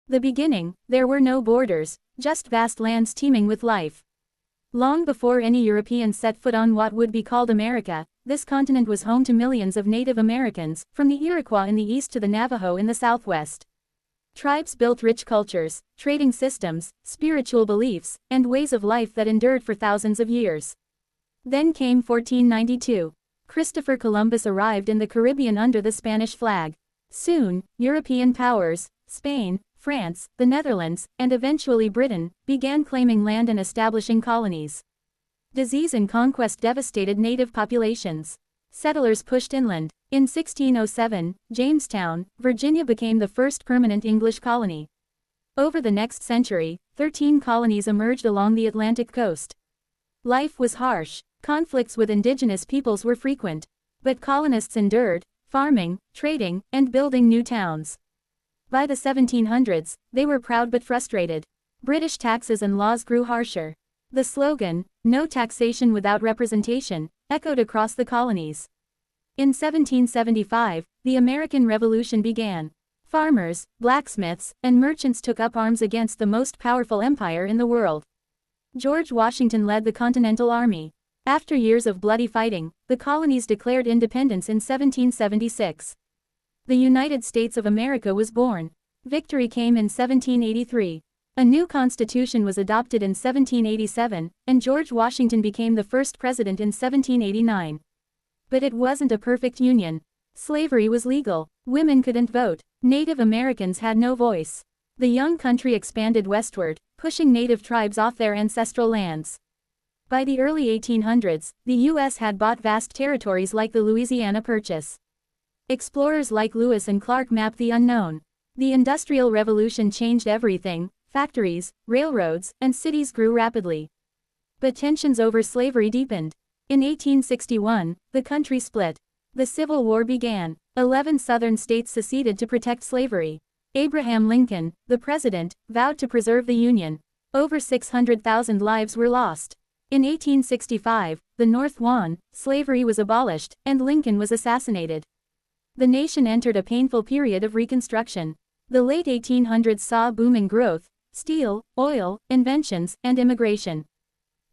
The beginning, there were no borders, just vast lands teeming with life. Long before any Europeans set foot on what would be called America, this continent was home to millions of Native Americans, from the Iroquois in the east to the Navajo in the southwest. Tribes built rich cultures, trading systems, spiritual beliefs, and ways of life that endured for thousands of years. Then came 1492. Christopher Columbus arrived in the Caribbean under the Spanish flag. Soon, European powers, Spain, France, the Netherlands, and eventually Britain, began claiming land and establishing colonies. Disease and conquest devastated native populations. Settlers pushed inland. In 1607, Jamestown, Virginia became the first permanent English colony. Over the next century, 13 colonies emerged along the Atlantic coast. Life was harsh. Conflicts with indigenous peoples were frequent. But colonists endured, farming, trading, and building new towns. By the 1700s, they were proud but frustrated. British taxes and laws grew harsher. The slogan, "No taxation without representation," echoed across the colonies. In 1775, the American Revolution began. Farmers, blacksmiths, and merchants took up arms against the most powerful empire in the world. George Washington led the Continental Army. After years of bloody fighting, the colonies declared independence in 1776. The United States of America was born. Victory came in 1783. A new constitution was adopted in 1787, and George Washington became the first president in 1789. But it wasn't a perfect union. Slavery was legal. Women couldn't vote. Native Americans had no voice. The young country expanded westward, pushing native tribes off their ancestral lands. By the early 1800s, the U.S. had bought vast territories like the Louisiana Purchase. Explorers like Lewis and Clark mapped the unknown. The Industrial Revolution changed everything. Factories, railroads, and cities grew rapidly. But tensions over slavery deepened. In 1861, the country split. The Civil War began. 11 southern states seceded to protect slavery. Abraham Lincoln, the president, vowed to preserve the Union. Over 600,000 lives were lost. In 1865, the North won, slavery was abolished, and Lincoln was assassinated. The nation entered a painful period of reconstruction. The late 1800s saw booming growth, steel, oil, inventions, and immigration.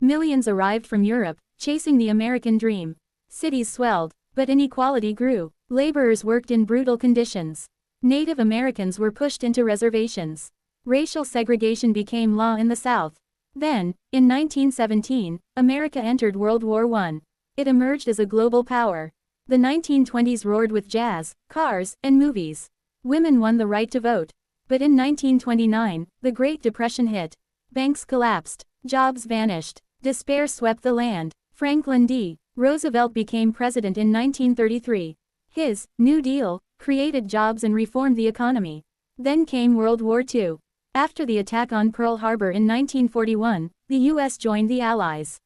Millions arrived from Europe, chasing the American dream. Cities swelled, but inequality grew. Laborers worked in brutal conditions. Native Americans were pushed into reservations. Racial segregation became law in the South. Then, in 1917, America entered World War I. It emerged as a global power. The 1920s roared with jazz, cars, and movies. Women won the right to vote. But in 1929, the Great Depression hit. Banks collapsed. Jobs vanished. Despair swept the land. Franklin D. Roosevelt became president in 1933. His New Deal created jobs and reformed the economy. Then came World War II. After the attack on Pearl Harbor in 1941, the U.S. joined the Allies.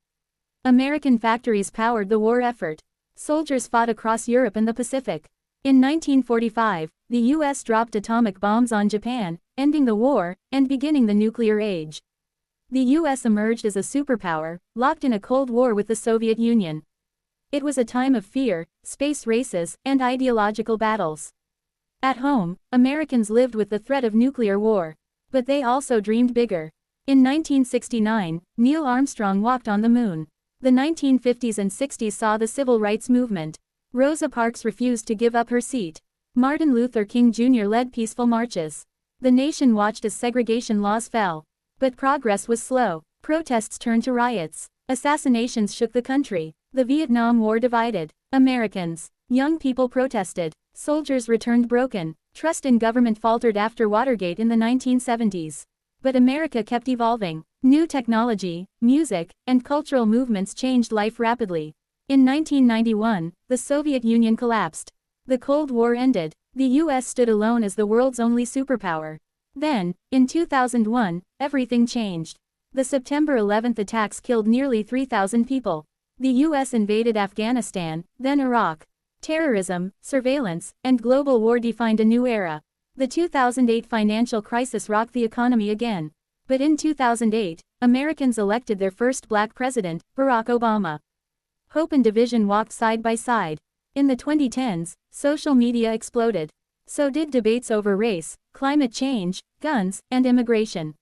American factories powered the war effort. Soldiers fought across Europe and the Pacific. In 1945, the U.S. dropped atomic bombs on Japan, ending the war, and beginning the nuclear age. The U.S. emerged as a superpower, locked in a Cold War with the Soviet Union. It was a time of fear, space races, and ideological battles. At home, Americans lived with the threat of nuclear war. But they also dreamed bigger. In 1969, Neil Armstrong walked on the moon. The 1950s and 60s saw the civil rights movement. Rosa Parks refused to give up her seat. Martin Luther King Jr. led peaceful marches. The nation watched as segregation laws fell. But progress was slow. Protests turned to riots. Assassinations shook the country. The Vietnam War divided. Americans. Young people protested. Soldiers returned broken. Trust in government faltered after Watergate in the 1970s. But America kept evolving. New technology, music, and cultural movements changed life rapidly. In 1991, the Soviet Union collapsed. The Cold War ended. The U.S. stood alone as the world's only superpower. Then, in 2001, everything changed. The September 11th attacks killed nearly 3,000 people. The U.S. invaded Afghanistan, then Iraq. Terrorism, surveillance, and global war defined a new era. The 2008 financial crisis rocked the economy again. But in 2008, Americans elected their first black president, Barack Obama. Hope and division walked side by side. In the 2010s, social media exploded. So did debates over race, climate change, guns, and immigration.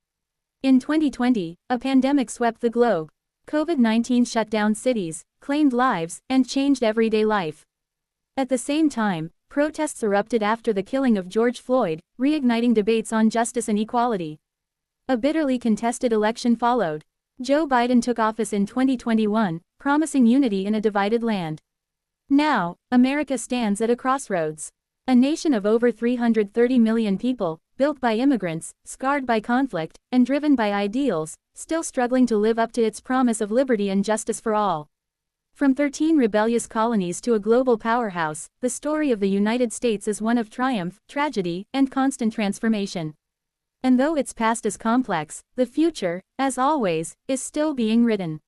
In 2020, a pandemic swept the globe. COVID-19 shut down cities, claimed lives, and changed everyday life. At the same time, protests erupted after the killing of George Floyd, reigniting debates on justice and equality. A bitterly contested election followed. Joe Biden took office in 2021, promising unity in a divided land. Now, America stands at a crossroads. A nation of over 330 million people, built by immigrants, scarred by conflict, and driven by ideals, still struggling to live up to its promise of liberty and justice for all. From 13 rebellious colonies to a global powerhouse, the story of the United States is one of triumph, tragedy, and constant transformation. And though its past is complex, the future, as always, is still being written.